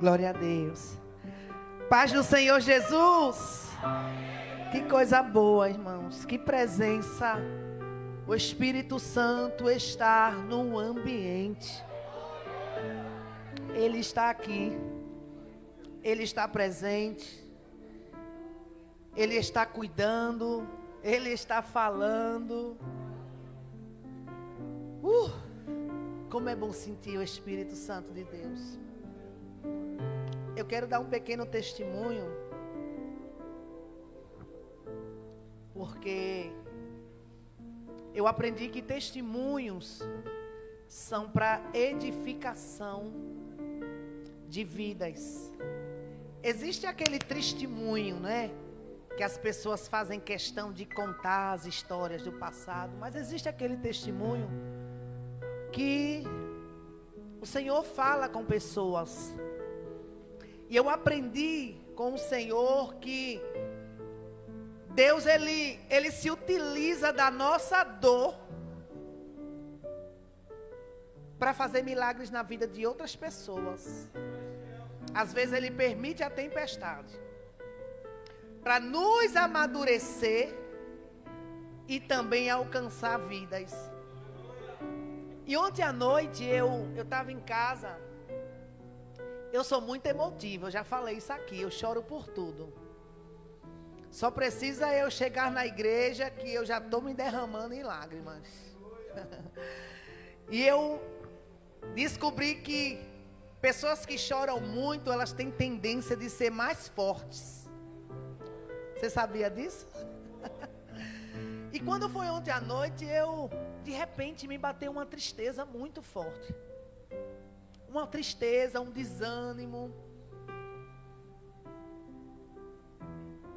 Glória a Deus. Paz do Senhor Jesus. Que coisa boa, irmãos. Que presença. O Espírito Santo está no ambiente. Ele está aqui. Ele está presente. Ele está cuidando. Ele está falando. Como é bom sentir o Espírito Santo de Deus. Eu quero dar um pequeno testemunho, porque eu aprendi que testemunhos são para edificação de vidas. Existe aquele testemunho, né? Que as pessoas fazem questão de contar as histórias do passado, mas existe aquele testemunho que o Senhor fala com pessoas. E eu aprendi com o Senhor que Deus, Ele se utiliza da nossa dor para fazer milagres na vida de outras pessoas. Às vezes Ele permite a tempestade para nos amadurecer e também alcançar vidas. E ontem à noite eu estava em casa. Eu sou muito emotiva, eu já falei isso aqui, eu choro por tudo. Só precisa eu chegar na igreja que eu já estou me derramando em lágrimas. E eu descobri que pessoas que choram muito, elas têm tendência de ser mais fortes. Você sabia disso? E quando foi ontem à noite, de repente me bateu uma tristeza muito forte. Uma tristeza, um desânimo.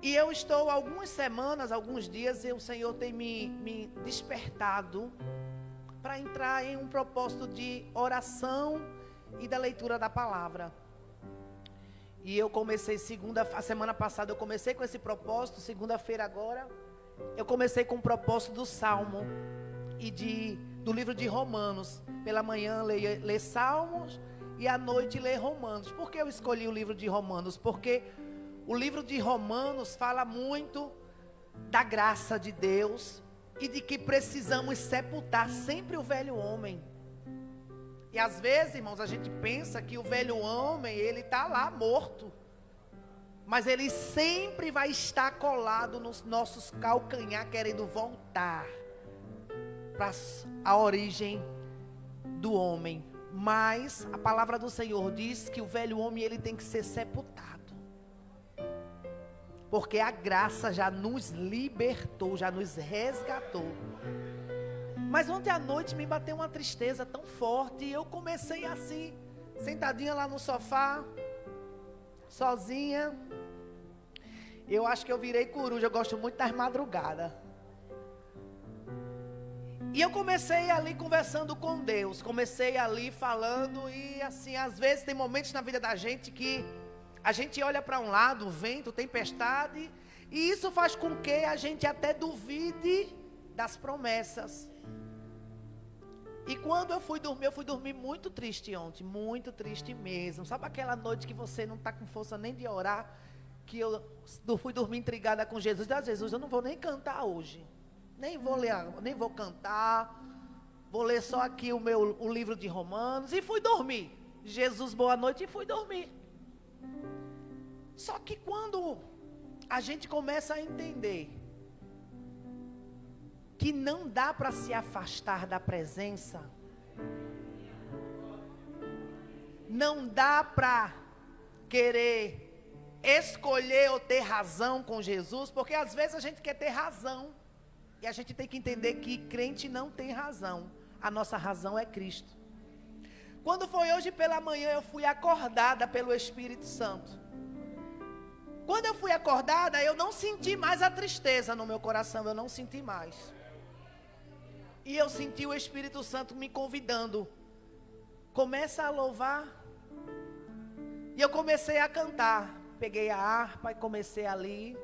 E eu estou algumas semanas, alguns dias, e o Senhor tem me despertado para entrar em um propósito de oração e da leitura da palavra. E eu comecei a semana passada eu comecei com esse propósito, segunda-feira agora, eu comecei com o propósito do Salmo e do livro de Romanos. Pela manhã ler Salmos e à noite ler Romanos. Por que eu escolhi o livro de Romanos? Porque o livro de Romanos fala muito da graça de Deus e de que precisamos sepultar sempre o velho homem. E às vezes, irmãos, a gente pensa que o velho homem, ele está lá morto. Mas ele sempre vai estar colado nos nossos calcanhar, querendo voltar para a origem do homem. Mas a palavra do Senhor diz que o velho homem, ele tem que ser sepultado. Porque a graça já nos libertou, já nos resgatou. Mas ontem à noite me bateu uma tristeza tão forte. E eu comecei assim, sentadinha lá no sofá, sozinha. Eu acho que eu virei coruja, eu gosto muito das madrugadas. E eu comecei ali conversando com Deus, comecei ali falando e assim, às vezes tem momentos na vida da gente que a gente olha para um lado, vento, tempestade, e isso faz com que a gente até duvide das promessas. E quando eu fui dormir muito triste ontem, muito triste mesmo. Sabe aquela noite que você não está com força nem de orar, que eu fui dormir intrigada com Jesus. Jesus, eu não vou nem cantar hoje. Nem vou ler, nem vou cantar. Vou ler só aqui o livro de Romanos. E fui dormir. Jesus, boa noite, e fui dormir. Só que quando a gente começa a entender que não dá para se afastar da presença, não dá para querer escolher ou ter razão com Jesus, porque às vezes a gente quer ter razão. E a gente tem que entender que crente não tem razão. A nossa razão é Cristo. Quando foi hoje pela manhã, eu fui acordada pelo Espírito Santo. Quando eu fui acordada, eu não senti mais a tristeza no meu coração. Eu não senti mais. E eu senti o Espírito Santo me convidando. Começa a louvar. E eu comecei a cantar. Peguei a harpa e comecei ali.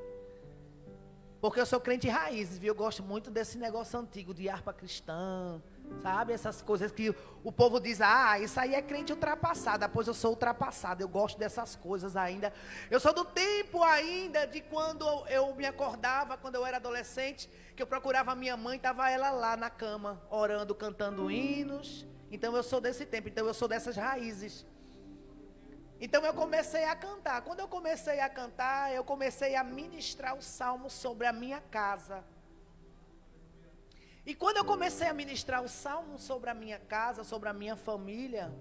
Porque eu sou crente raiz, viu? Eu gosto muito desse negócio antigo de harpa cristã, Sabe, essas coisas que o povo diz, isso aí é crente ultrapassado. Pois eu sou ultrapassado, eu gosto dessas coisas ainda. Eu sou do tempo ainda de quando eu me acordava, quando eu era adolescente, que eu procurava a minha mãe, estava ela lá na cama, orando, cantando hinos. Então eu sou desse tempo, então eu sou dessas raízes. Então eu comecei a cantar. Quando eu comecei a cantar, eu comecei a ministrar o salmo sobre a minha casa. E quando eu comecei a ministrar o salmo sobre a minha casa, sobre a minha família,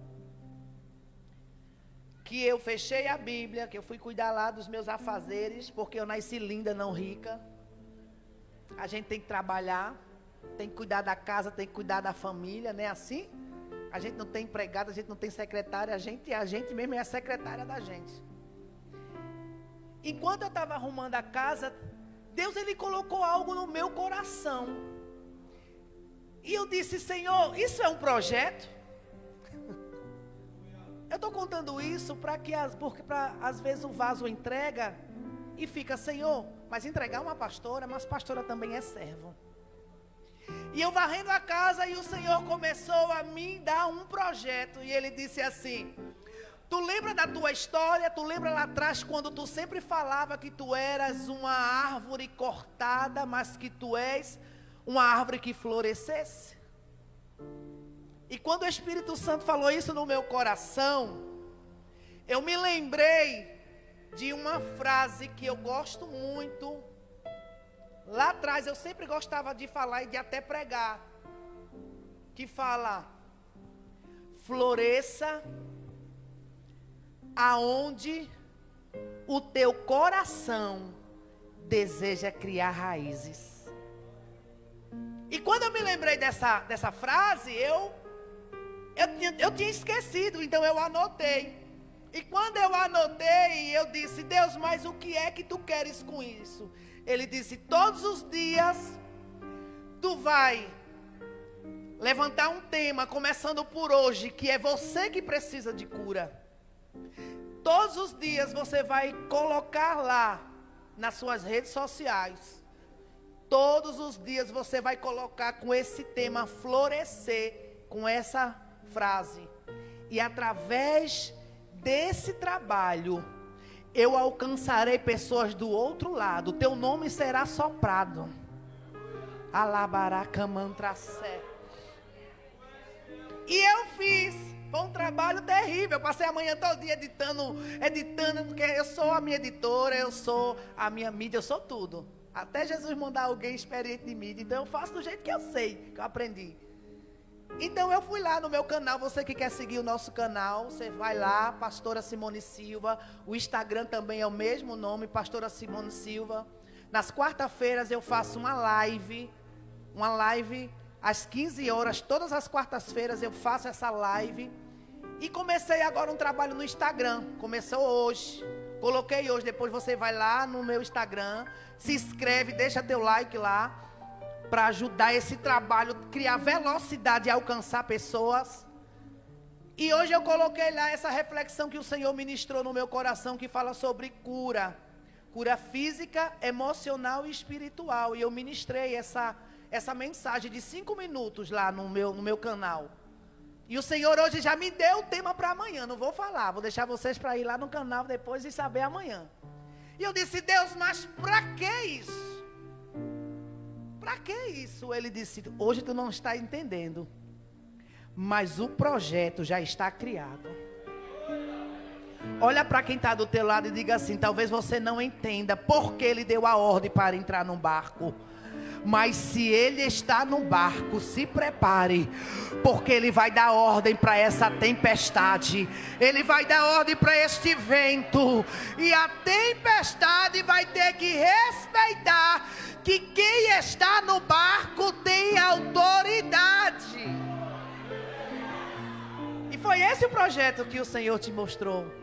que eu fechei a Bíblia, que eu fui cuidar lá dos meus afazeres, porque eu nasci linda, não rica. A gente tem que trabalhar, tem que cuidar da casa, tem que cuidar da família, não é assim? A gente não tem empregada, a gente não tem secretária, a gente mesmo é a secretária da gente. Enquanto eu estava arrumando a casa, Deus ele colocou algo no meu coração. E eu disse, Senhor, isso é um projeto? Eu estou contando isso porque às vezes o vaso entrega e fica, Senhor, mas entregar uma pastora, mas pastora também é servo. E eu varrendo a casa e o Senhor começou a me dar um projeto. E Ele disse assim, tu lembra da tua história? Tu lembra lá atrás quando tu sempre falava que tu eras uma árvore cortada, mas que tu és uma árvore que florescesse? E quando o Espírito Santo falou isso no meu coração, eu me lembrei de uma frase que eu gosto muito. Lá atrás eu sempre gostava de falar e de até pregar, que fala, floresça aonde o teu coração deseja criar raízes. E quando eu me lembrei dessa frase, eu tinha esquecido, então eu anotei. E quando eu anotei, eu disse, Deus, mas o que é que tu queres com isso? Ele disse, todos os dias, tu vai levantar um tema, começando por hoje, que é você que precisa de cura. Todos os dias você vai colocar lá, nas suas redes sociais, todos os dias você vai colocar com esse tema florescer, com essa frase. E através desse trabalho, eu alcançarei pessoas do outro lado. Teu nome será soprado. Alabaraca mantracé. E eu fiz. Foi um trabalho terrível. Eu passei a manhã todo dia editando, porque eu sou a minha editora, eu sou a minha mídia, eu sou tudo. Até Jesus mandar alguém experiente de mídia. Então eu faço do jeito que eu sei, que eu aprendi. Então eu fui lá no meu canal. Você que quer seguir o nosso canal, você vai lá, Pastora Simone Silva. O Instagram também é o mesmo nome, Pastora Simone Silva. Nas quarta-feiras eu faço uma live às 15 horas. Todas as quartas-feiras eu faço essa live. E comecei agora um trabalho no Instagram. Começou hoje. Coloquei hoje, depois você vai lá no meu Instagram, se inscreve, deixa teu like lá, para ajudar esse trabalho, criar velocidade e alcançar pessoas. E hoje eu coloquei lá essa reflexão que o Senhor ministrou no meu coração, que fala sobre cura. Cura física, emocional e espiritual. E eu ministrei essa mensagem de 5 minutos lá no meu canal. E o Senhor hoje já me deu o tema para amanhã. Não vou falar, vou deixar vocês para ir lá no canal depois e saber amanhã. E eu disse, Deus, mas para que isso? Para que isso? Ele disse, hoje tu não está entendendo, mas o projeto já está criado. Olha para quem está do teu lado e diga assim, talvez você não entenda porque ele deu a ordem para entrar num barco. Mas se ele está no barco, se prepare, porque ele vai dar ordem para essa tempestade. Ele vai dar ordem para este vento. E a tempestade vai ter que respeitar que quem está no barco tem autoridade. E foi esse o projeto que o Senhor te mostrou.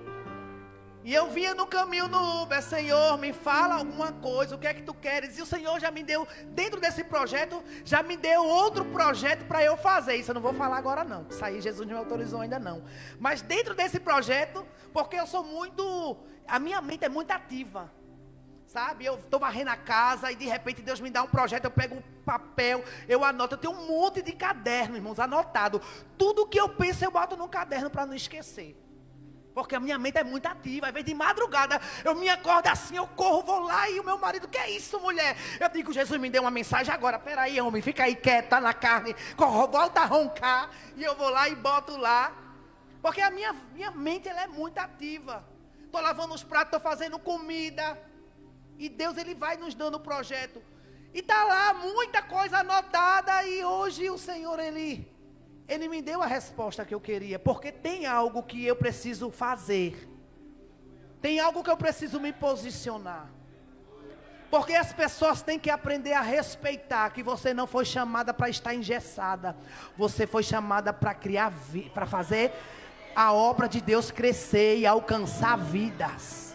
E eu vinha no caminho no Uber, Senhor, me fala alguma coisa, o que é que tu queres? E o Senhor já me deu, dentro desse projeto, já me deu outro projeto para eu fazer. Isso eu não vou falar agora não, isso aí Jesus não me autorizou ainda não. Mas dentro desse projeto, porque eu sou muito, a minha mente é muito ativa. Sabe, eu estou varrendo a casa e de repente Deus me dá um projeto, eu pego um papel, eu anoto, eu tenho um monte de caderno, irmãos, anotado. Tudo que eu penso eu boto num caderno para não esquecer. Porque a minha mente é muito ativa, às vezes de madrugada eu me acordo assim, eu corro, vou lá e o meu marido, que é isso, mulher? Eu digo, Jesus me deu uma mensagem agora, peraí, homem, fica aí quieto, tá na carne, corro, volta a roncar, e eu vou lá e boto lá. Porque a minha mente, ela é muito ativa. Estou lavando os pratos, estou fazendo comida. E Deus, Ele vai nos dando o projeto. E está lá muita coisa anotada. E hoje o Senhor, Ele me deu a resposta que eu queria. Porque tem algo que eu preciso fazer. Tem algo que eu preciso me posicionar. Porque as pessoas têm que aprender a respeitar que você não foi chamada para estar engessada. Você foi chamada para criar, para fazer a obra de Deus crescer e alcançar vidas.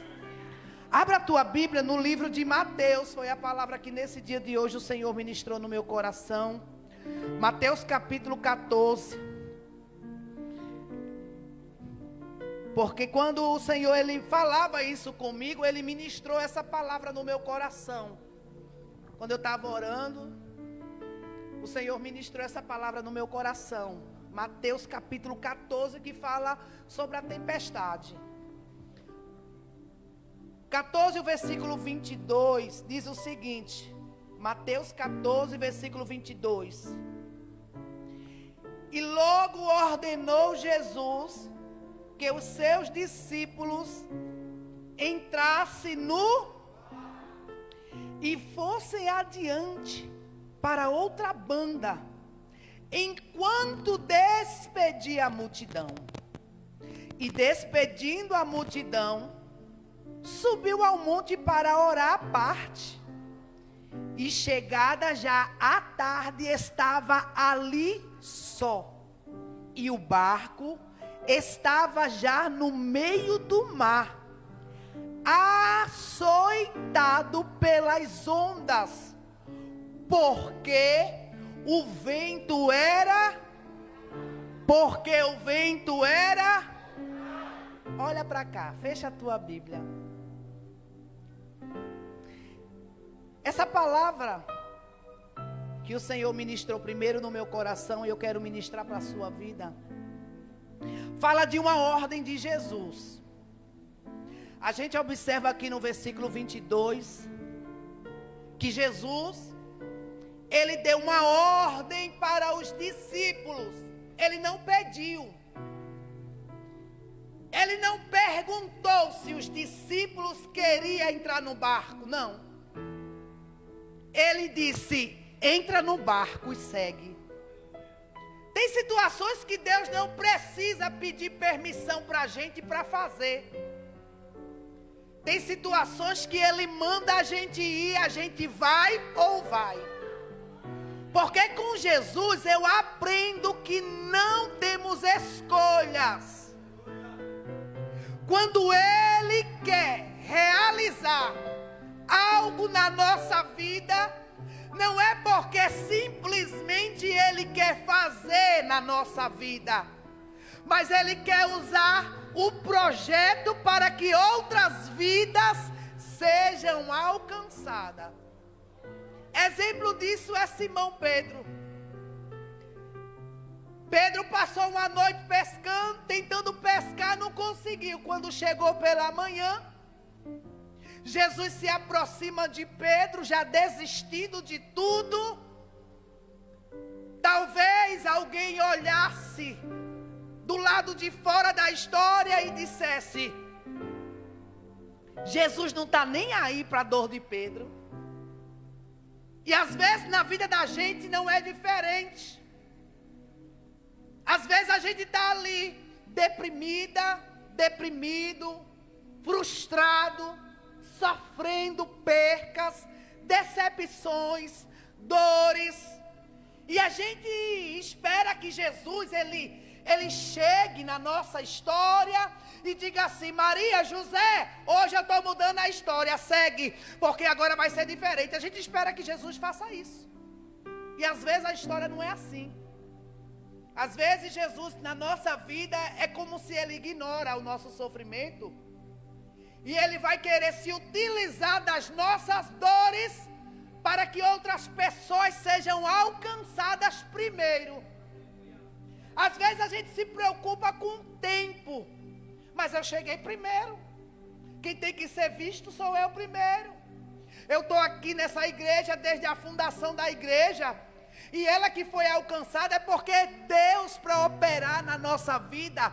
Abra a tua Bíblia no livro de Mateus. Foi a palavra que nesse dia de hoje o Senhor ministrou no meu coração. Mateus capítulo 14. Porque quando o Senhor, Ele falava isso comigo, Ele ministrou essa palavra no meu coração. Quando eu estava orando, o Senhor ministrou essa palavra no meu coração. Mateus capítulo 14, que fala sobre a tempestade. 14, o versículo 22, diz o seguinte. Mateus 14, versículo 22. E logo ordenou Jesus que os seus discípulos entrassem e fossem adiante para outra banda, enquanto despedia a multidão. E despedindo a multidão, subiu ao monte para orar à parte. E chegada já à tarde, estava ali só. E o barco estava já no meio do mar, açoitado pelas ondas, porque o vento era. Olha para cá, fecha a tua Bíblia. Essa palavra que o Senhor ministrou primeiro no meu coração, e eu quero ministrar para a sua vida, fala de uma ordem de Jesus. A gente observa aqui no versículo 22, que Jesus, Ele deu uma ordem para os discípulos. Ele não pediu. Ele não perguntou se os discípulos queriam entrar no barco, não. Ele disse, entra no barco e segue. Tem situações que Deus não precisa pedir permissão para a gente para fazer. Tem situações que Ele manda a gente ir, a gente vai ou vai. Porque com Jesus eu aprendo que não temos escolhas. Quando Ele quer realizar algo na nossa vida, não é porque simplesmente Ele quer fazer na nossa vida, mas Ele quer usar o projeto para que outras vidas sejam alcançadas. Exemplo disso é Simão Pedro. Pedro passou uma noite pescando, tentando pescar, não conseguiu. Quando chegou pela manhã, Jesus se aproxima de Pedro, já desistido de tudo. Talvez alguém olhasse do lado de fora da história e dissesse, Jesus não está nem aí para a dor de Pedro. E às vezes na vida da gente não é diferente. Às vezes a gente está ali, deprimida, deprimido, frustrado, sofrendo percas, decepções, dores. E a gente espera que Jesus, ele chegue na nossa história e diga assim, Maria, José, hoje eu estou mudando a história, segue, porque agora vai ser diferente. A gente espera que Jesus faça isso. E às vezes a história não é assim. Às vezes Jesus na nossa vida é como se Ele ignora o nosso sofrimento E Ele vai querer se utilizar das nossas dores para que outras pessoas sejam alcançadas primeiro. Às vezes a gente se preocupa com o tempo, mas eu cheguei primeiro. Quem tem que ser visto sou eu primeiro. Eu estou aqui nessa igreja desde a fundação da igreja. E ela que foi alcançada é porque Deus, para operar na nossa vida,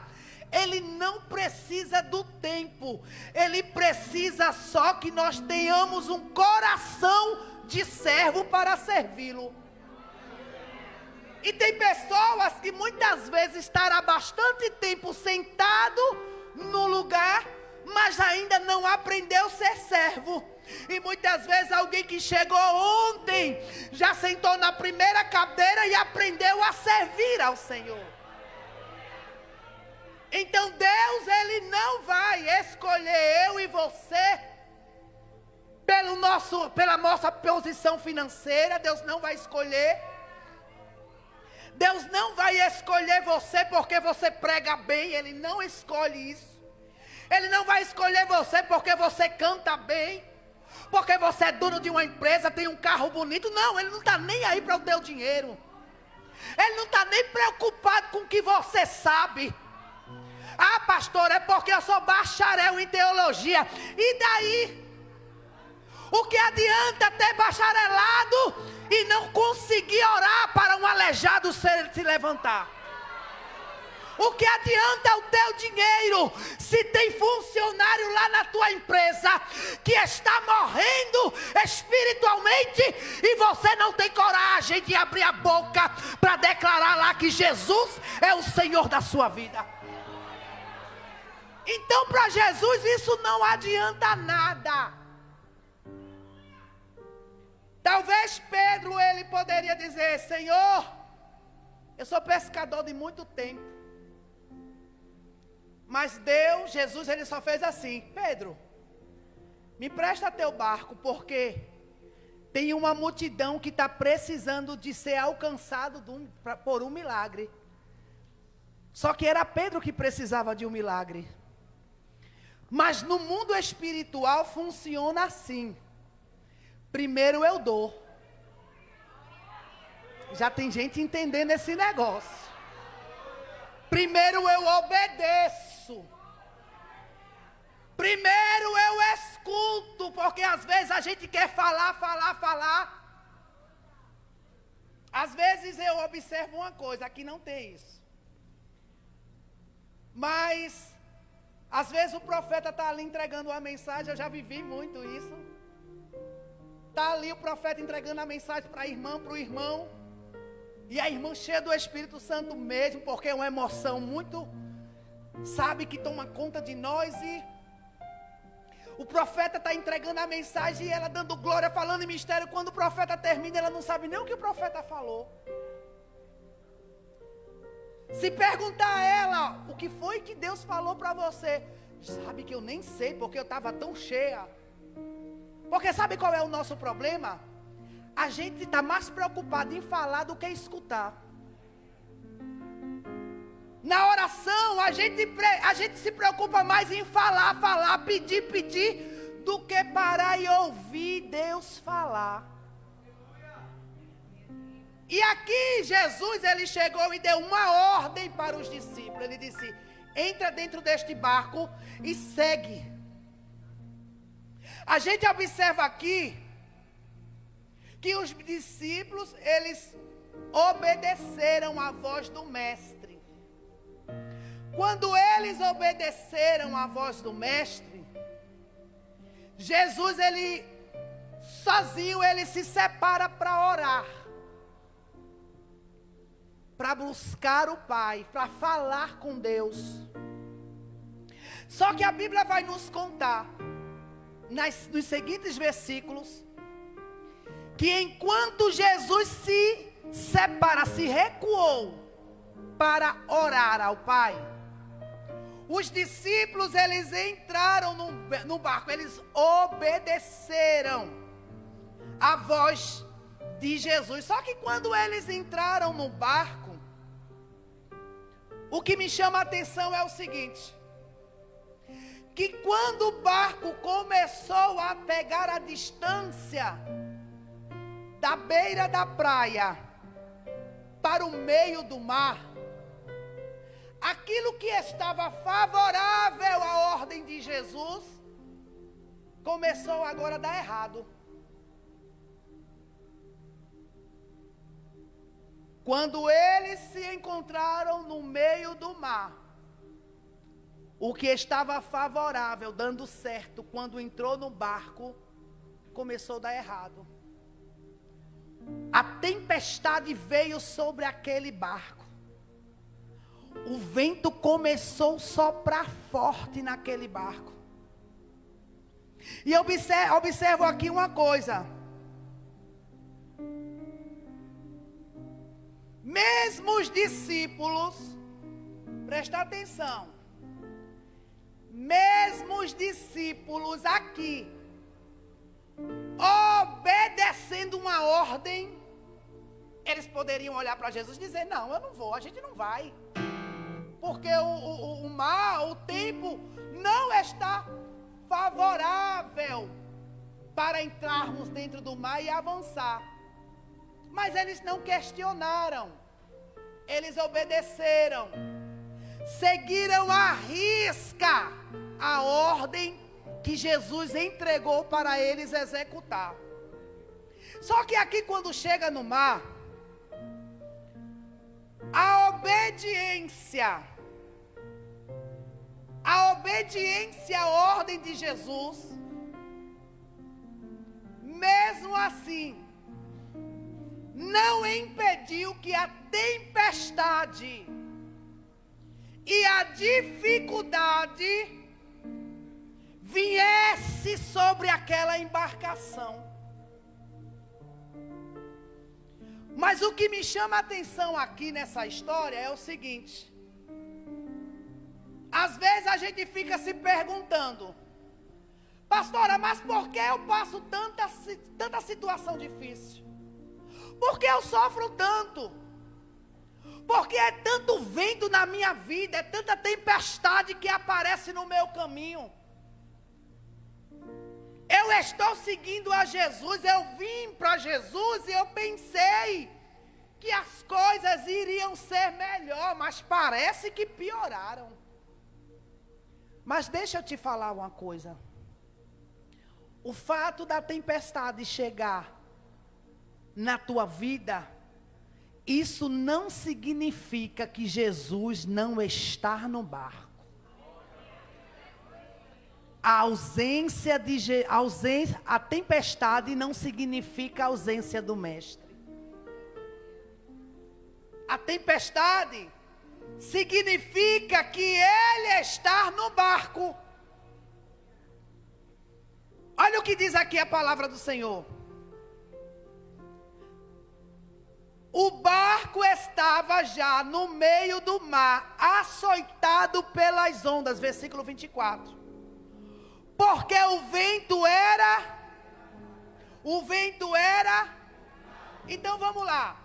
Ele não precisa do tempo. Ele precisa só que nós tenhamos um coração de servo para servi-lo. E tem pessoas que muitas vezes estará bastante tempo sentado no lugar, mas ainda não aprendeu a ser servo. E muitas vezes alguém que chegou ontem já sentou na primeira cadeira e aprendeu a servir ao Senhor. Então Deus, Ele não vai escolher eu e você pela nossa posição financeira. Deus não vai escolher. Deus não vai escolher você porque você prega bem. Ele não escolhe isso. Ele não vai escolher você porque você canta bem, porque você é dono de uma empresa, tem um carro bonito. Não, Ele não está nem aí para o teu dinheiro. Ele não está nem preocupado com o que você sabe. Ah, pastor, é porque eu sou bacharel em teologia. E daí? O que adianta ter bacharelado e não conseguir orar para um aleijado se levantar? O que adianta o teu dinheiro se tem funcionário lá na tua empresa que está morrendo espiritualmente e você não tem coragem de abrir a boca para declarar lá que Jesus é o Senhor da sua vida? Então, para Jesus isso não adianta nada. Talvez Pedro, ele poderia dizer: Senhor, eu sou pescador de muito tempo. Mas Deus, Jesus, Ele só fez assim: Pedro, me presta teu barco, porque tem uma multidão que está precisando de ser alcançado por um milagre. Só que era Pedro que precisava de um milagre. Mas no mundo espiritual funciona assim: primeiro eu dou. Já tem gente entendendo esse negócio. Primeiro eu obedeço. Primeiro eu escuto, porque às vezes a gente quer falar. Às vezes eu observo uma coisa, aqui não tem isso. Mas às vezes o profeta está ali entregando uma mensagem, eu já vivi muito isso. Está ali o profeta entregando a mensagem para a irmã, para o irmão. E a irmã cheia do Espírito Santo mesmo, porque é uma emoção muito, sabe, que toma conta de nós. E o profeta está entregando a mensagem e ela dando glória, falando em mistério. Quando o profeta termina, ela não sabe nem o que o profeta falou. Se perguntar a ela, o que foi que Deus falou para você? Sabe que eu nem sei, porque eu estava tão cheia. Porque sabe qual é o nosso problema? A gente está mais preocupado em falar do que escutar. Na oração, a gente se preocupa mais em falar, pedir, do que parar e ouvir Deus falar. E aqui Jesus, Ele chegou e deu uma ordem para os discípulos. Ele disse: entra dentro deste barco e segue. A gente observa aqui que os discípulos, eles obedeceram à voz do mestre. Quando eles obedeceram à voz do mestre, Jesus, ele sozinho, ele se separa para orar, para buscar o Pai, para falar com Deus. Só que a Bíblia vai nos contar, nos seguintes versículos, que enquanto Jesus se recuou para orar ao Pai, os discípulos, eles entraram no barco, eles obedeceram a voz de Jesus. Só que quando eles entraram no barco, o que me chama a atenção é o seguinte: que quando o barco começou a pegar a distância da beira da praia para o meio do mar, aquilo que estava favorável à ordem de Jesus começou agora a dar errado. Quando eles se encontraram no meio do mar, o que estava favorável, dando certo, quando entrou no barco, começou a dar errado. A tempestade veio sobre aquele barco. O vento começou a soprar forte naquele barco. E observo aqui uma coisa. Mesmo os discípulos, presta atenção, mesmo os discípulos aqui, obedecendo uma ordem, eles poderiam olhar para Jesus e dizer: não, eu não vou, a gente não vai, porque o mar, o tempo não está favorável para entrarmos dentro do mar e avançar. Mas eles não questionaram, eles obedeceram, seguiram à risca a ordem que Jesus entregou para eles executar. Só que aqui, quando chega no mar, a obediência à ordem de Jesus, mesmo assim, não impediu que a tempestade e a dificuldade viesse sobre aquela embarcação. Mas o que me chama a atenção aqui nessa história é o seguinte: às vezes a gente fica se perguntando: pastora, mas por que eu passo tanta situação difícil? Por que eu sofro tanto? Porque é tanto vento na minha vida, é tanta tempestade que aparece no meu caminho. Eu estou seguindo a Jesus, eu vim para Jesus e eu pensei que as coisas iriam ser melhor, mas parece que pioraram. Mas deixa eu te falar uma coisa. O fato da tempestade chegar na tua vida, isso não significa que Jesus não está no barco. A tempestade não significa a ausência do mestre. A tempestade significa que ele está no barco. Olha o que diz aqui a palavra do Senhor. O barco estava já no meio do mar, açoitado pelas ondas, versículo 24. Porque o vento era. Então vamos lá.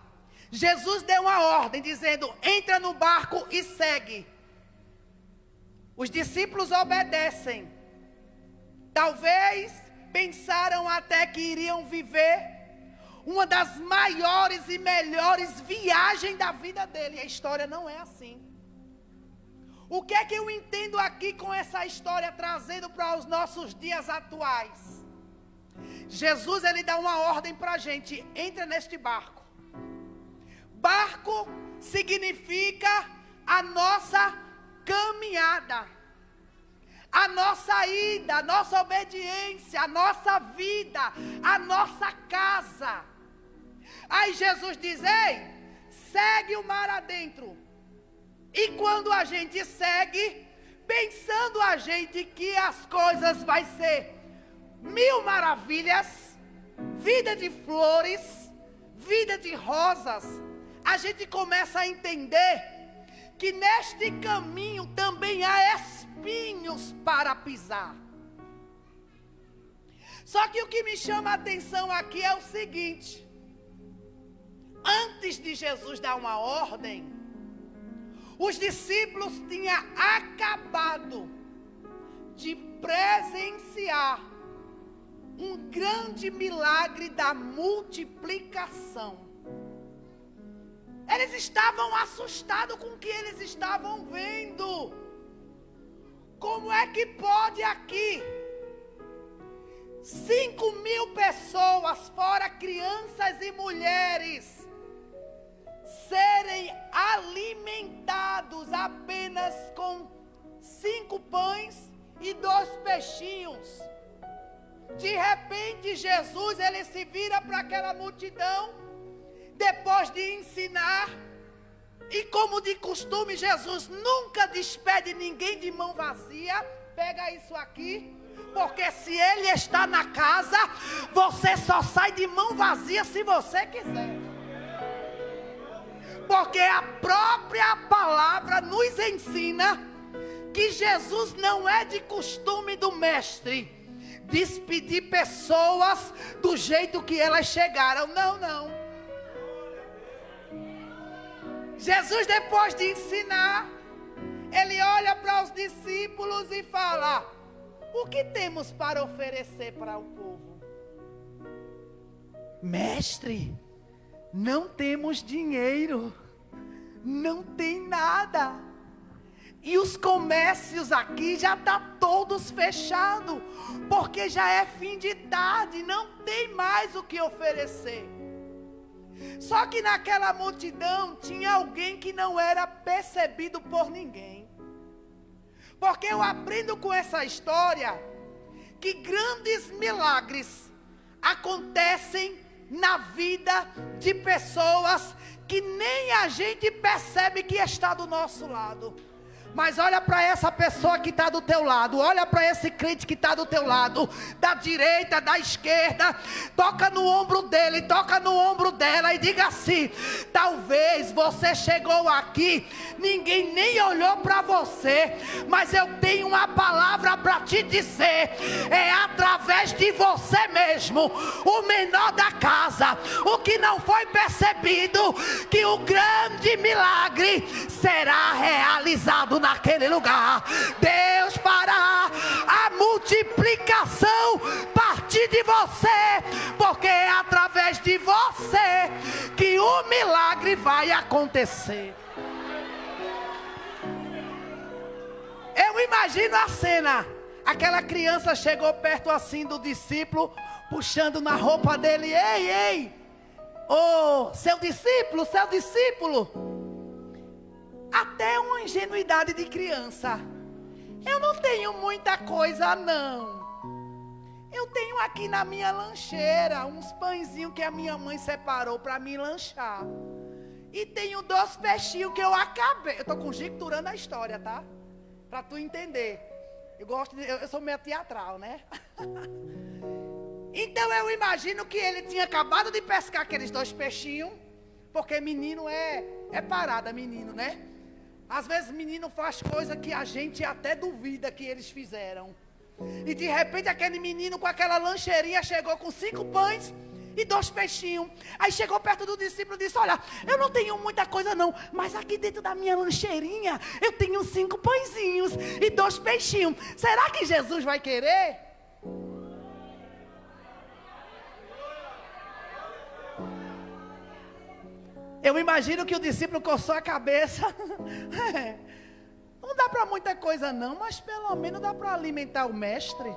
Jesus deu uma ordem dizendo: entra no barco e segue. Os discípulos obedecem. Talvez pensaram até que iriam viver uma das maiores e melhores viagens da vida dele. A história não é assim. O que é que eu entendo aqui com essa história, trazendo para os nossos dias atuais? Jesus, ele dá uma ordem para a gente: entra neste barco. Barco significa a nossa caminhada, a nossa ida, a nossa obediência, a nossa vida, a nossa casa. Aí Jesus diz: ei, segue o mar adentro. E quando a gente segue, pensando a gente que as coisas vai ser mil maravilhas, vida de flores, vida de rosas, a gente começa a entender que neste caminho também há espinhos para pisar. Só que o que me chama a atenção aqui é o seguinte: antes de Jesus dar uma ordem, os discípulos tinham acabado de presenciar um grande milagre da multiplicação. Eles estavam assustados com o que eles estavam vendo. Como é que pode aqui 5.000 pessoas, fora crianças e mulheres, serem alimentados apenas com 5 pães e 2 peixinhos? De repente Jesus, ele se vira para aquela multidão, depois de ensinar, e como de costume, Jesus nunca despede ninguém de mão vazia. Pega isso aqui, porque se ele está na casa, você só sai de mão vazia se você quiser. Porque a própria palavra nos ensina que Jesus não é de costume do mestre despedir pessoas do jeito que elas chegaram. Não, não. Jesus, depois de ensinar, ele olha para os discípulos e fala: o que temos para oferecer para o povo? Mestre, não temos dinheiro, não tem nada. E os comércios aqui já estão todos fechados, porque já é fim de tarde, não tem mais o que oferecer. Só que naquela multidão tinha alguém que não era percebido por ninguém. Porque eu aprendo com essa história que grandes milagres acontecem na vida de pessoas que nem a gente percebe que está do nosso lado. Mas olha para essa pessoa que está do teu lado, olha para esse crente que está do teu lado, da direita, da esquerda, toca no ombro dele, toca no ombro dela e diga assim: talvez você chegou aqui, ninguém nem olhou para você, mas eu tenho uma palavra para te dizer, é através de você mesmo, o menor da casa, o que não foi percebido, que o grande milagre será realizado naquele lugar. Deus fará a multiplicação partir de você, porque é através de você que o milagre vai acontecer. Eu imagino a cena. Aquela criança chegou perto assim do discípulo, puxando na roupa dele: ei, ei, ô, seu discípulo, seu discípulo. Até uma ingenuidade de criança. Eu não tenho muita coisa não. Eu tenho aqui na minha lancheira uns pãezinhos que a minha mãe separou para me lanchar. E tenho 2 peixinhos que eu acabei. Eu estou conjecturando a história, tá? Para tu entender. Eu sou meio teatral, né? Então eu imagino que ele tinha acabado de pescar aqueles 2 peixinhos. Porque menino é parada, menino, né? Às vezes menino faz coisa que a gente até duvida que eles fizeram. E de repente aquele menino com aquela lancheirinha chegou com 5 pães e 2 peixinhos. Aí chegou perto do discípulo e disse: olha, eu não tenho muita coisa não, mas aqui dentro da minha lancheirinha eu tenho 5 pãezinhos e 2 peixinhos. Será que Jesus vai querer? Eu imagino que o discípulo coçou a cabeça. Não dá para muita coisa não, mas pelo menos dá para alimentar o mestre.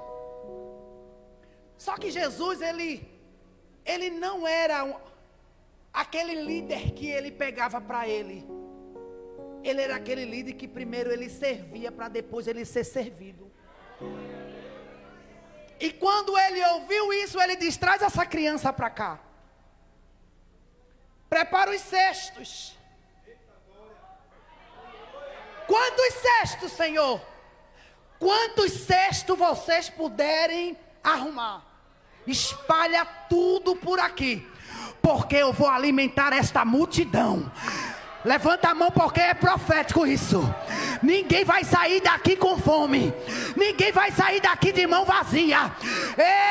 Só que Jesus, ele não era aquele líder que ele pegava para ele. Ele era aquele líder que primeiro ele servia para depois ele ser servido. E quando ele ouviu isso, ele diz: traz essa criança para cá. Prepara os cestos. Quantos cestos, Senhor? Quantos cestos vocês puderem arrumar, espalha tudo por aqui, porque eu vou alimentar esta multidão. Levanta a mão porque é profético isso. Ninguém vai sair daqui com fome. Ninguém vai sair daqui de mão vazia.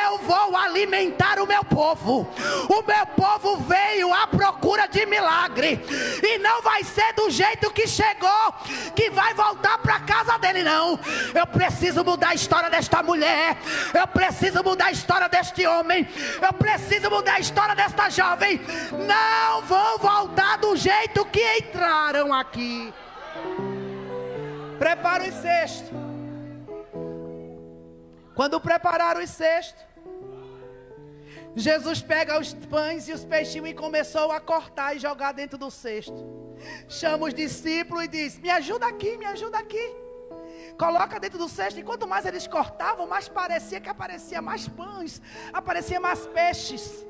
Eu vou alimentar o meu povo. O meu povo veio à procura de milagre. E não vai ser do jeito que chegou que vai voltar para casa dele, não. Eu preciso mudar a história desta mulher. Eu preciso mudar a história deste homem. Eu preciso mudar a história desta jovem. Não vão voltar do jeito que entraram aqui. Prepara os cestos. Quando prepararam os cestos, Jesus pega os pães e os peixinhos e começou a cortar e jogar dentro do cesto. Chama os discípulos e diz: me ajuda aqui, me ajuda aqui. Coloca dentro do cesto. E quanto mais eles cortavam, mais parecia que aparecia mais pães, aparecia mais peixes.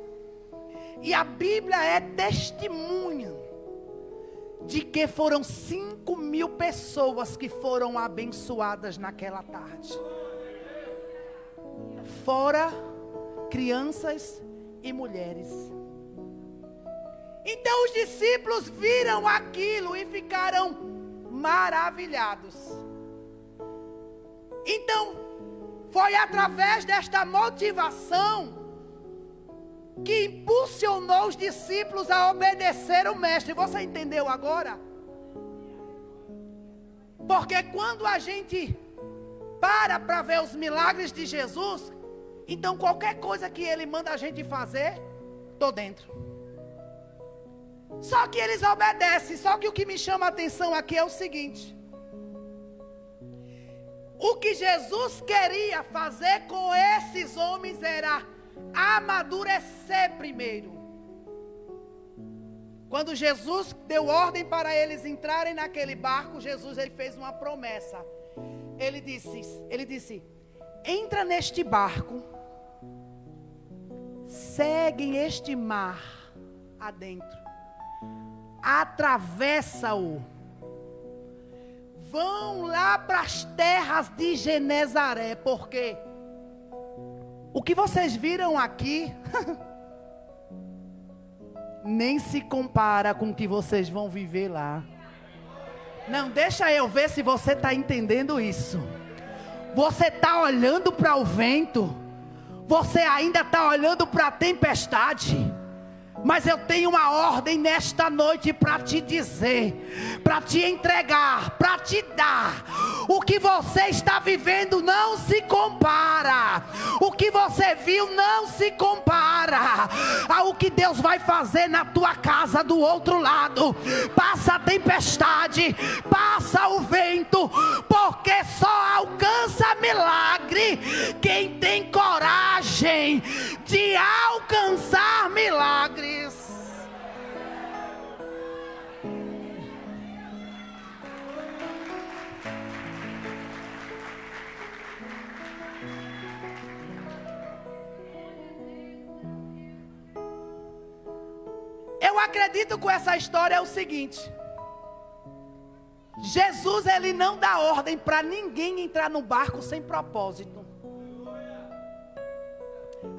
E a Bíblia é testemunha de que foram 5.000 pessoas que foram abençoadas naquela tarde. Fora crianças e mulheres. Então os discípulos viram aquilo e ficaram maravilhados. Então foi através desta motivação que impulsionou os discípulos a obedecer o mestre. Você entendeu agora? Porque quando a gente para ver os milagres de Jesus, então qualquer coisa que ele manda a gente fazer, estou dentro. Só que eles obedecem. Só que o que me chama a atenção aqui é o seguinte: o que Jesus queria fazer com esses homens era amadurecer primeiro. Quando Jesus deu ordem para eles entrarem naquele barco, ele fez uma promessa. Ele disse: entra neste barco, seguem este mar adentro, atravessa-o, vão lá para as terras de Genezaré, porque o que vocês viram aqui nem se compara com o que vocês vão viver lá. Não, deixa eu ver se você está entendendo isso. Você está olhando para o vento, você ainda está olhando para a tempestade. Mas eu tenho uma ordem nesta noite para te dizer, para te entregar, para te dar. O que você está vivendo não se compara. O que você viu não se compara ao que Deus vai fazer na tua casa do outro lado. Passa a tempestade, passa o vento, porque só alcança milagre quem tem coragem de alcançar milagres. Eu acredito que essa história é o seguinte: Jesus, ele não dá ordem para ninguém entrar no barco sem propósito.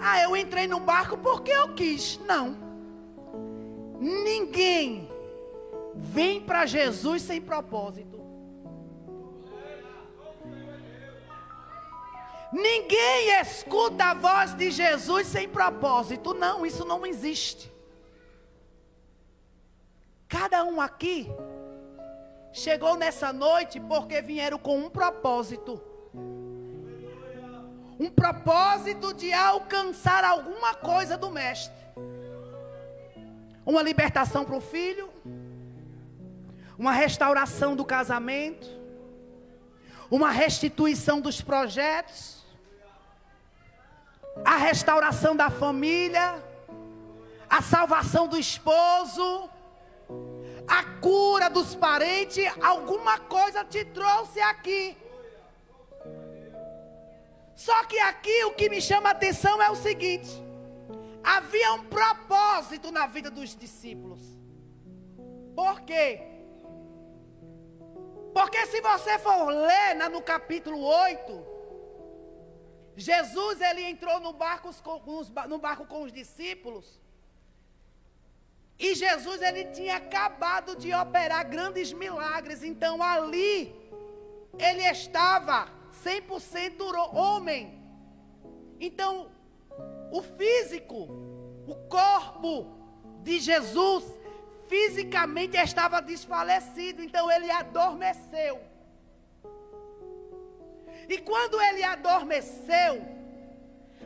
Ah, eu entrei no barco porque eu quis. Não. Ninguém vem para Jesus sem propósito. Ninguém escuta a voz de Jesus sem propósito. Não, isso não existe. Cada um aqui chegou nessa noite porque vieram com um propósito. Um propósito de alcançar alguma coisa do mestre. Uma libertação para o filho, uma restauração do casamento, uma restituição dos projetos, a restauração da família, a salvação do esposo, a cura dos parentes. Alguma coisa te trouxe aqui. Só que aqui o que me chama a atenção é o seguinte: havia um propósito na vida dos discípulos. Por quê? Porque se você for ler no capítulo 8, Jesus, ele entrou no barco com os discípulos. E Jesus, ele tinha acabado de operar grandes milagres. Então ali ele estava 100% homem. Então, o físico, o corpo de Jesus, fisicamente estava desfalecido. Então, ele adormeceu. E quando ele adormeceu,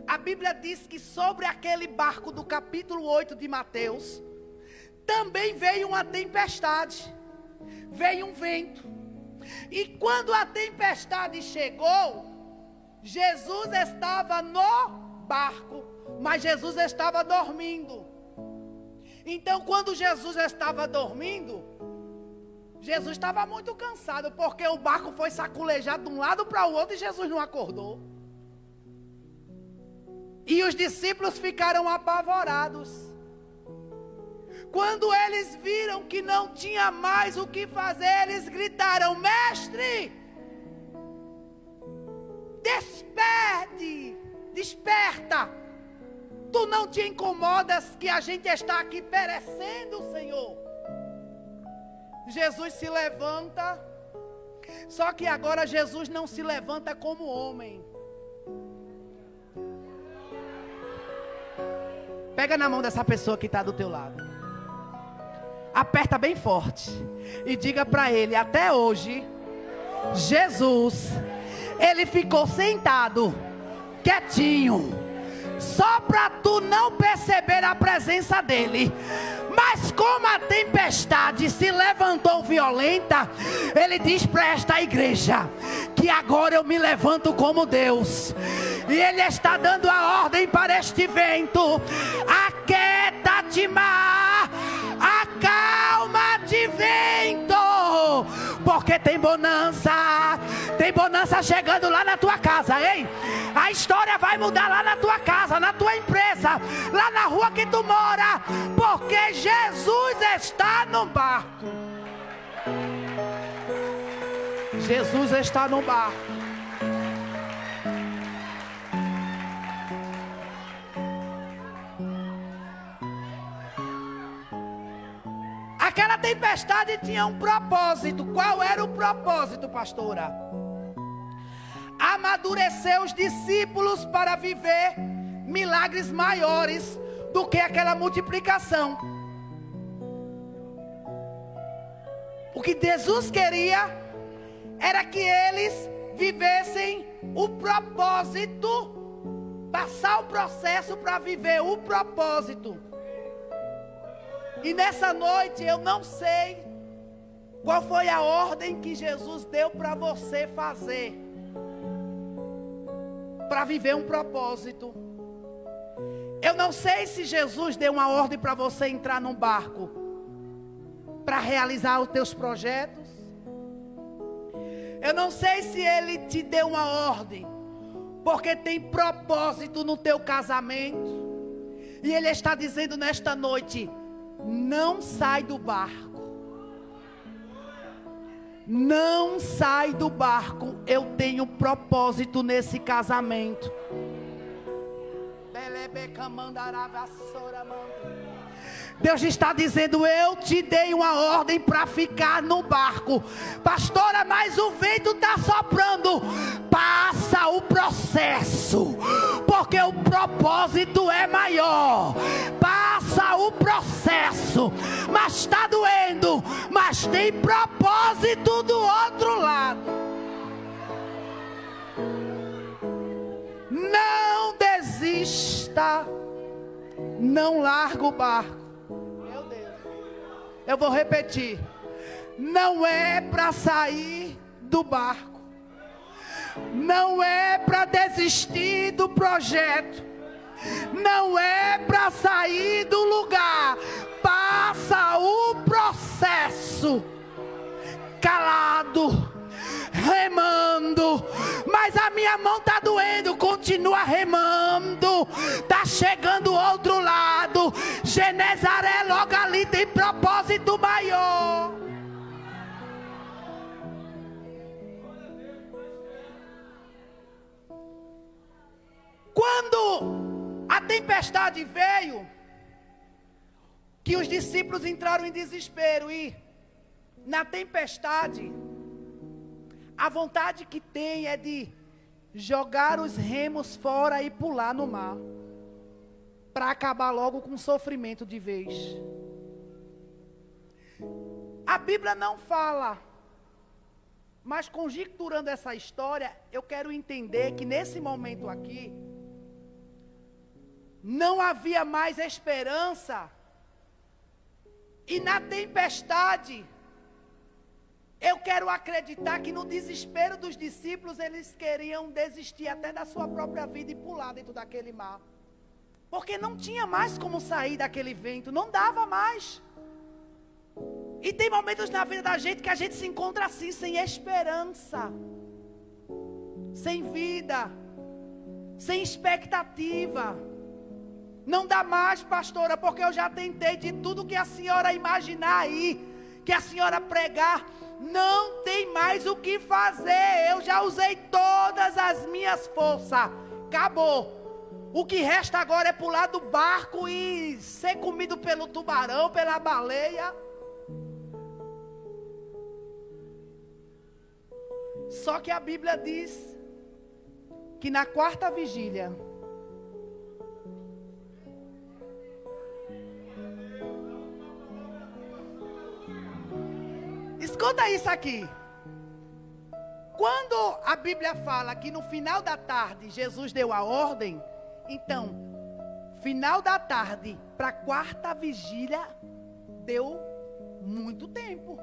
a Bíblia diz que sobre aquele barco do capítulo 8 de Mateus, também veio uma tempestade, veio um vento. E quando a tempestade chegou, Jesus estava no barco, mas Jesus estava dormindo. Então, quando Jesus estava dormindo, Jesus estava muito cansado, porque o barco foi saculejado de um lado para o outro e Jesus não acordou. E os discípulos ficaram apavorados. Quando eles viram que não tinha mais o que fazer, eles gritaram: Mestre, desperta. Tu não te incomodas que a gente está aqui perecendo, Senhor? Jesus se levanta. Só que agora Jesus não se levanta como homem. Pega na mão dessa pessoa que está do teu lado. Aperta bem forte. E diga para ele: até hoje, Jesus, ele ficou sentado, quietinho, só para tu não perceber a presença dele. Mas como a tempestade se levantou violenta, ele diz para esta igreja que agora eu me levanto como Deus. E ele está dando a ordem para este vento: aquieta-te, mar, acalma-te, vento, porque tem bonança chegando lá na tua casa, hein? A história vai mudar lá na tua casa, na tua empresa, lá na rua que tu mora, porque Jesus está no barco. Jesus está no barco. Aquela tempestade tinha um propósito. Qual era o propósito, pastora? Amadurecer os discípulos para viver milagres maiores do que aquela multiplicação. O que Jesus queria era que eles vivessem o propósito, passar o processo para viver o propósito. E nessa noite eu não sei qual foi a ordem que Jesus deu para você fazer para viver um propósito. Eu não sei se Jesus deu uma ordem para você entrar num barco para realizar os teus projetos. Eu não sei se ele te deu uma ordem porque tem propósito no teu casamento. E ele está dizendo nesta noite: não sai do barco. Não sai do barco. Eu tenho propósito nesse casamento. Deus está dizendo: eu te dei uma ordem para ficar no barco. Pastora, mas o vento está soprando. Passa o processo, porque o propósito é maior. Passa o processo, mas está doendo, mas tem propósito do outro lado. Não desista, não larga o barco. Meu Deus, eu vou repetir: não é para sair do barco, não é para desistir do projeto, não é para sair do lugar. Passa o processo calado, remando. Mas a minha mão está doendo. Continua remando. Está chegando o outro lado. Genezaré logo ali tem propósito maior. Quando a tempestade veio, que os discípulos entraram em desespero, e na tempestade a vontade que tem é de jogar os remos fora e pular no mar, para acabar logo com o sofrimento de vez. A Bíblia não fala, mas conjecturando essa história, eu quero entender que nesse momento aqui, não havia mais esperança, e na tempestade, eu quero acreditar que no desespero dos discípulos, eles queriam desistir até da sua própria vida e pular dentro daquele mar. Porque não tinha mais como sair daquele vento, não dava mais. E tem momentos na vida da gente que a gente se encontra assim, sem esperança, sem vida, sem expectativa. Não dá mais, pastora, porque eu já tentei de tudo que a senhora imaginar aí, que a senhora pregar. Não tem mais o que fazer. Eu já usei todas as minhas forças. Acabou. O que resta agora é pular do barco e ser comido pelo tubarão, pela baleia. Só que a Bíblia diz que na quarta vigília, escuta isso aqui. Quando a Bíblia fala que no final da tarde Jesus deu a ordem, então, final da tarde para a quarta vigília deu muito tempo.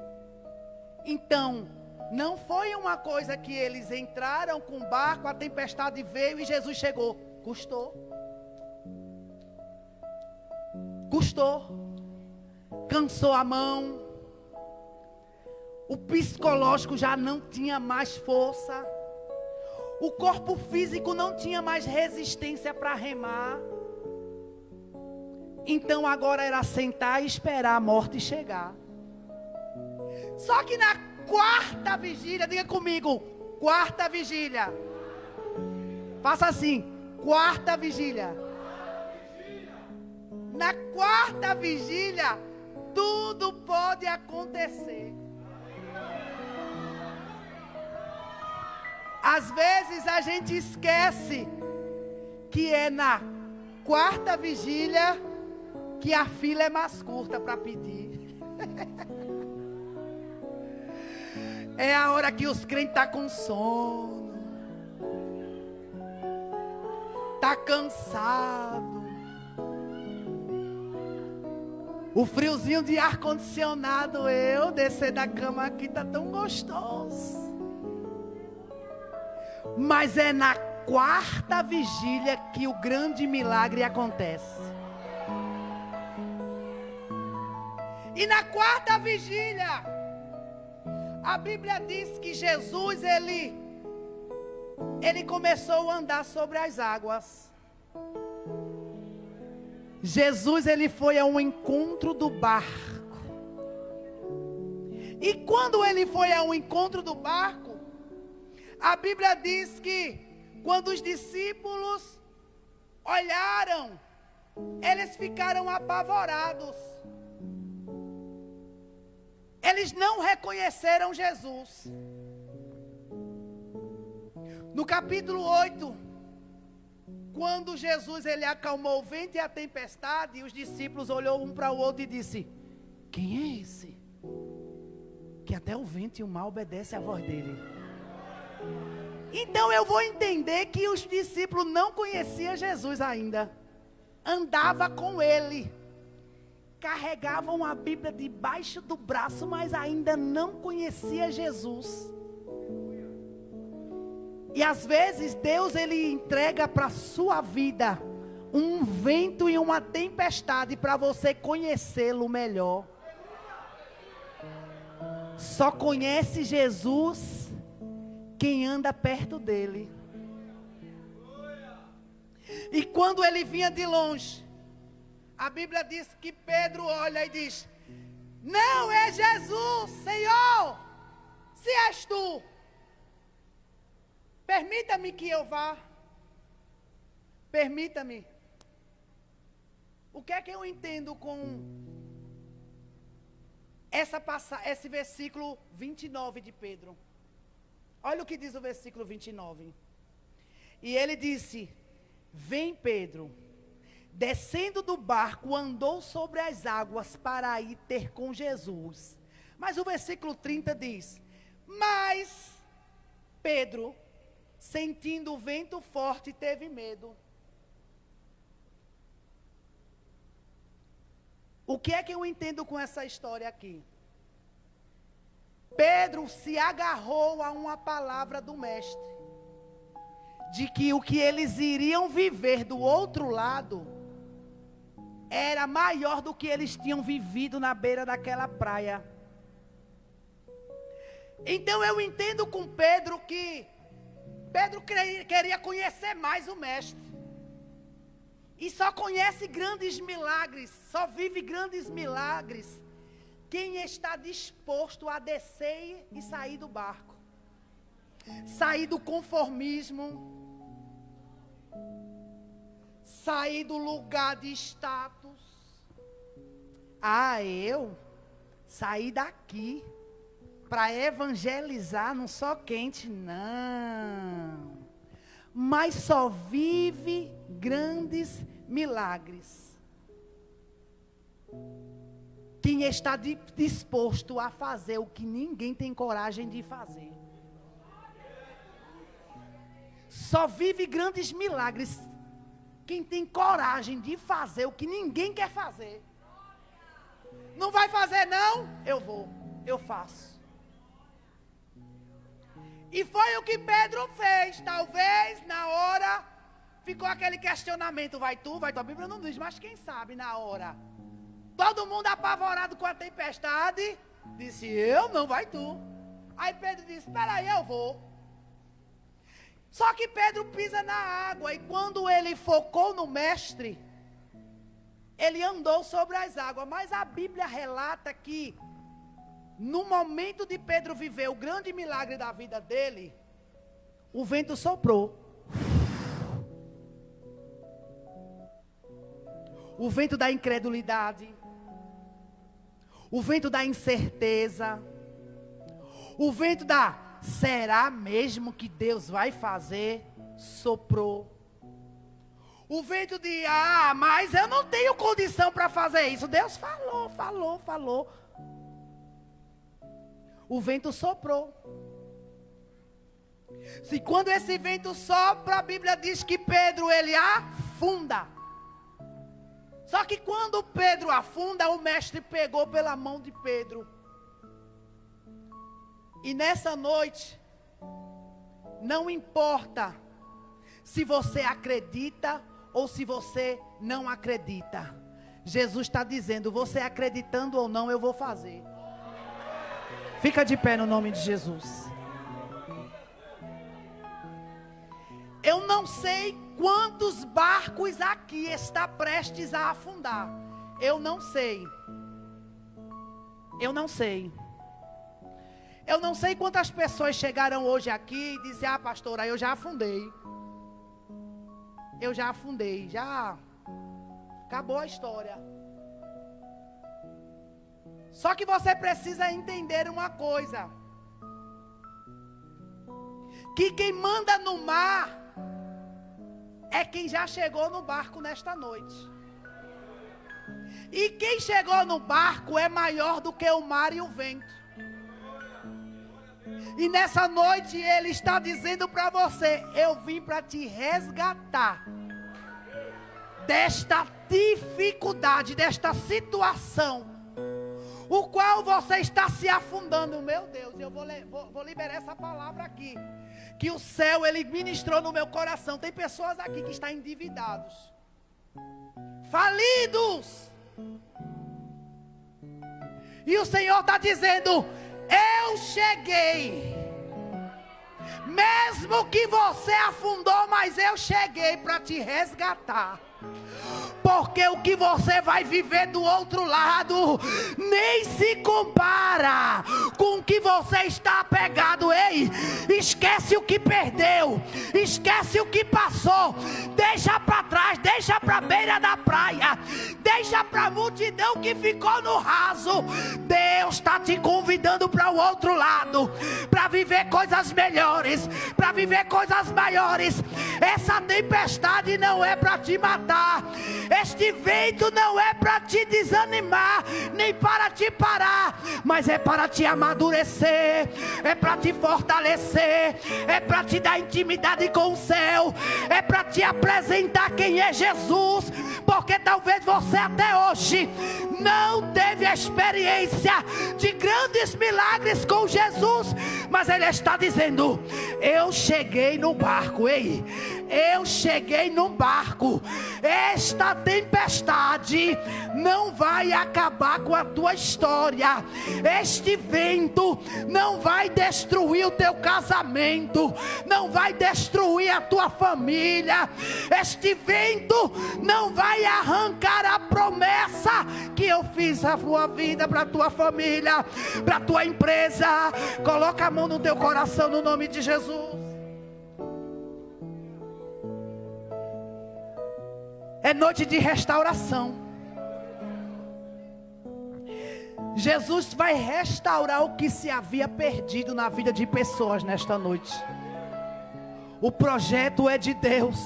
Então, não foi uma coisa que eles entraram com o barco, a tempestade veio e Jesus chegou. Custou. Custou. Cansou a mão. O psicológico já não tinha mais força. O corpo físico não tinha mais resistência para remar. Então agora era sentar e esperar a morte chegar. Só que na quarta vigília, diga comigo, quarta vigília. Faça assim, quarta vigília. Na quarta vigília, tudo pode acontecer. Às vezes a gente esquece que é na quarta vigília que a fila é mais curta para pedir. É a hora que os crentes estão com sono, está cansado. O friozinho de ar-condicionado, eu descer da cama aqui está tão gostoso. Mas é na quarta vigília que o grande milagre acontece. E na quarta vigília, a Bíblia diz que Jesus, ele começou a andar sobre as águas. Jesus, ele foi ao encontro do barco. E quando ele foi ao encontro do barco, a Bíblia diz que quando os discípulos olharam, eles ficaram apavorados. Eles não reconheceram Jesus. No capítulo 8, quando Jesus ele acalmou o vento e a tempestade, os discípulos olhou um para o outro e disse: quem é esse? Que até o vento e o mar obedecem à voz dele. Então eu vou entender que os discípulos não conheciam Jesus ainda. Andava com ele. Carregavam a Bíblia debaixo do braço, mas ainda não conhecia Jesus. E às vezes Deus ele entrega para a sua vida um vento e uma tempestade para você conhecê-lo melhor. Só conhece Jesus quem anda perto dele. E quando ele vinha de longe, a Bíblia diz que Pedro olha e diz: não é Jesus, Senhor, se és tu, permita-me que eu vá. Permita-me. O que é que eu entendo com esse versículo 29 de Pedro? Olha o que diz o versículo 29. E ele disse: vem, Pedro. Descendo do barco, andou sobre as águas para ir ter com Jesus. Mas o versículo 30 diz: mas Pedro, sentindo o vento forte, teve medo. O que é que eu entendo com essa história aqui? Pedro se agarrou a uma palavra do mestre, de que o que eles iriam viver do outro lado era maior do que eles tinham vivido na beira daquela praia. Então eu entendo com Pedro que Pedro queria conhecer mais o mestre. E só conhece grandes milagres, só vive grandes milagres quem está disposto a descer e sair do barco. Sair do conformismo. Sair do lugar de status. Eu sair daqui para evangelizar num sol quente, não. Mas só vive grandes milagres quem está disposto a fazer o que ninguém tem coragem de fazer. Só vive grandes milagres quem tem coragem de fazer o que ninguém quer fazer. Não vai fazer não? Eu vou, eu faço. E foi o que Pedro fez. Talvez na hora ficou aquele questionamento: vai tu, vai tu? A Bíblia não diz, mas quem sabe na hora. Todo mundo apavorado com a tempestade. Disse: eu não, vai tu. Aí Pedro disse: espera aí, eu vou. Só que Pedro pisa na água. E quando ele focou no mestre, ele andou sobre as águas. Mas a Bíblia relata que no momento de Pedro viver o grande milagre da vida dele, o vento soprou. O vento da incredulidade. O vento da incerteza. O vento da será mesmo que Deus vai fazer? Soprou. O vento de mas eu não tenho condição para fazer isso. Deus falou. O vento soprou. Se quando esse vento sopra, a Bíblia diz que Pedro ele afunda. Só que quando Pedro afunda, o mestre pegou pela mão de Pedro. E nessa noite, não importa se você acredita ou se você não acredita. Jesus está dizendo: você acreditando ou não, eu vou fazer. Fica de pé no nome de Jesus. Eu não sei quantos barcos aqui está prestes a afundar. Eu não sei. Eu não sei. Eu não sei quantas pessoas chegaram hoje aqui e disseram: pastora, eu já afundei. Eu já afundei, já acabou a história. Só que você precisa entender uma coisa: que quem manda no mar é quem já chegou no barco nesta noite. E quem chegou no barco é maior do que o mar e o vento. E nessa noite ele está dizendo para você: eu vim para te resgatar desta dificuldade, desta situação, o qual você está se afundando. Meu Deus, eu vou liberar essa palavra aqui, que o céu ele ministrou no meu coração. Tem pessoas aqui que estão endividados, falidos, e o Senhor está dizendo: eu cheguei. Mesmo que você afundou, mas eu cheguei para te resgatar. Porque o que você vai viver do outro lado nem se compara com o que você está apegado. Ei, esquece o que perdeu, esquece o que passou, deixa para trás, deixa para a beira da praia, deixa para a multidão que ficou no raso. Deus está te convidando para o outro lado, para viver coisas melhores, para viver coisas maiores. Essa tempestade não é para te matar, este vento não é para te desanimar, nem para te parar, mas é para te amadurecer, é para te fortalecer, é para te dar intimidade com o céu, é para te apresentar quem é Jesus. Porque talvez você até hoje não teve a experiência de grandes milagres com Jesus, mas Ele está dizendo: eu cheguei no barco, ei, eu cheguei no barco. Esta tempestade não vai acabar com a tua história, este vento não vai destruir o teu casamento, não vai destruir a tua família, este vento não vai arrancar a promessa que eu fiz à tua vida, para a tua família, para a tua empresa. Coloca a mão no teu coração no nome de Jesus. É noite de restauração. Jesus vai restaurar o que se havia perdido na vida de pessoas nesta noite. O projeto é de Deus.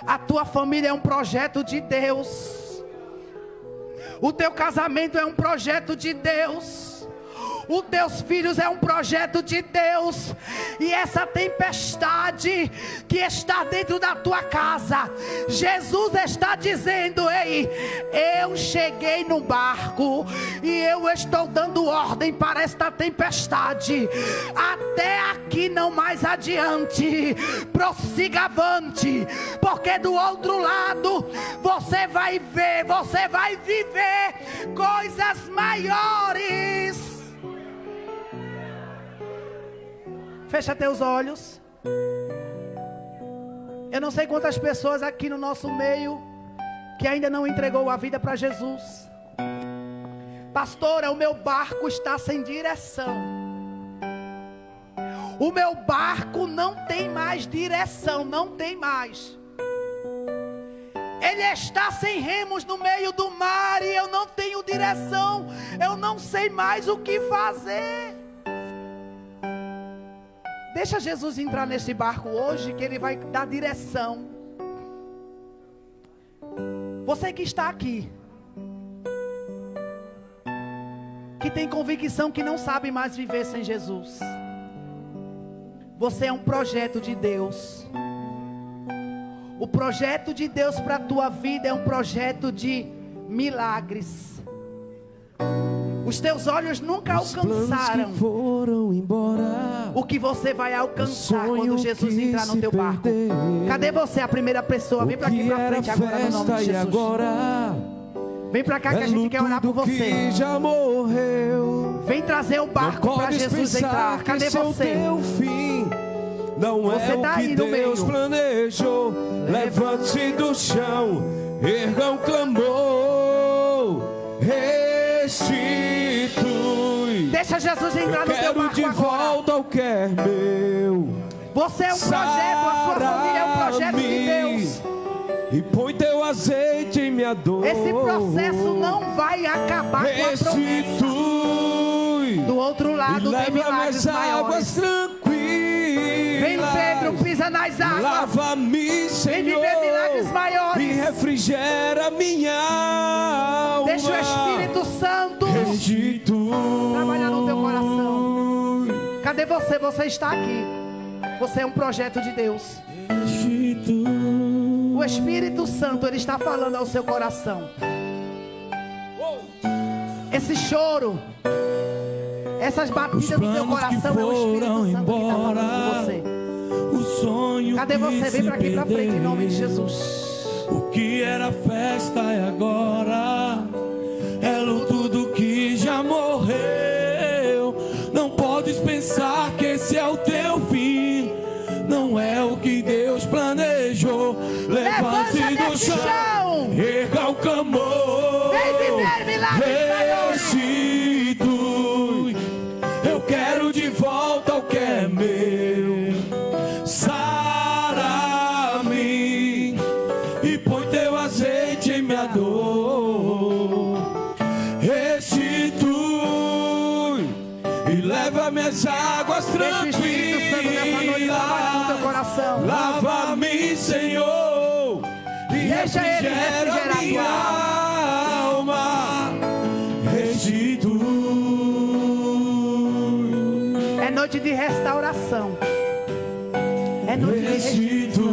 A tua família é um projeto de Deus. O teu casamento é um projeto de Deus. Os teus filhos é um projeto de Deus. E essa tempestade que está dentro da tua casa, Jesus está dizendo: ei, eu cheguei no barco e eu estou dando ordem para esta tempestade. Até aqui, não mais adiante. Prossiga avante, porque do outro lado você vai ver, você vai viver coisas maiores. Fecha teus olhos. Eu não sei quantas pessoas aqui no nosso meio que ainda não entregou a vida para Jesus. Pastora, o meu barco está sem direção. O meu barco não tem mais direção, não tem mais. Ele está sem remos no meio do mar e eu não tenho direção. Eu não sei mais o que fazer. Deixa Jesus entrar nesse barco hoje, que Ele vai dar direção. Você que está aqui, que tem convicção que não sabe mais viver sem Jesus, você é um projeto de Deus. O projeto de Deus para a tua vida é um projeto de milagres. Os teus olhos nunca alcançaram o que você vai alcançar quando Jesus entrar no teu barco. Cadê você, a primeira pessoa? Vem para aqui para frente agora, no nome de Jesus. Vem para cá que a gente quer orar por você. Vem trazer o barco para Jesus entrar. Cadê você? Não é o que Deus planejou. Levante-se do chão, erga um clamor, restitui. Deixa Jesus entrar no teu barco de agora. Volta ao que é meu. Você é um projeto, a sua família é um projeto de Deus. E põe teu azeite em minha dor. Esse processo não vai acabar com a promessa. Do outro lado tem milagres maiores. Vem Pedro, pisa nas águas. Lava-me, Senhor. Vem viver milagres maiores. E refrigera minha alma. Deixa o Espírito Santo trabalhar no teu coração. Cadê você? Você está aqui. Você é um projeto de Deus. O Espírito Santo, Ele está falando ao seu coração. Esse choro, essas batidas no teu coração, é o Espírito Santo que está falando com você. Cadê você? Vem para aqui para frente em nome de Jesus. O que era festa é agora, é luto do que já morreu. Não podes pensar que esse é o teu fim. Não é o que Deus planejou. Levante do chão. Erga o clamor. Vem viver milagres maiores. Restitui. Eu quero de volta o que é meu. Sara-me e põe teu azeite em minha dor. Restitui e leva minhas águas tranquilas. Deixa o Espírito Santo nessa noite trabalhar no teu coração. Lava-me, Senhor, e Deixa Ele refrigera refrigerar minha tua alma. Restitui. É noite de restauração. É noite de restituição.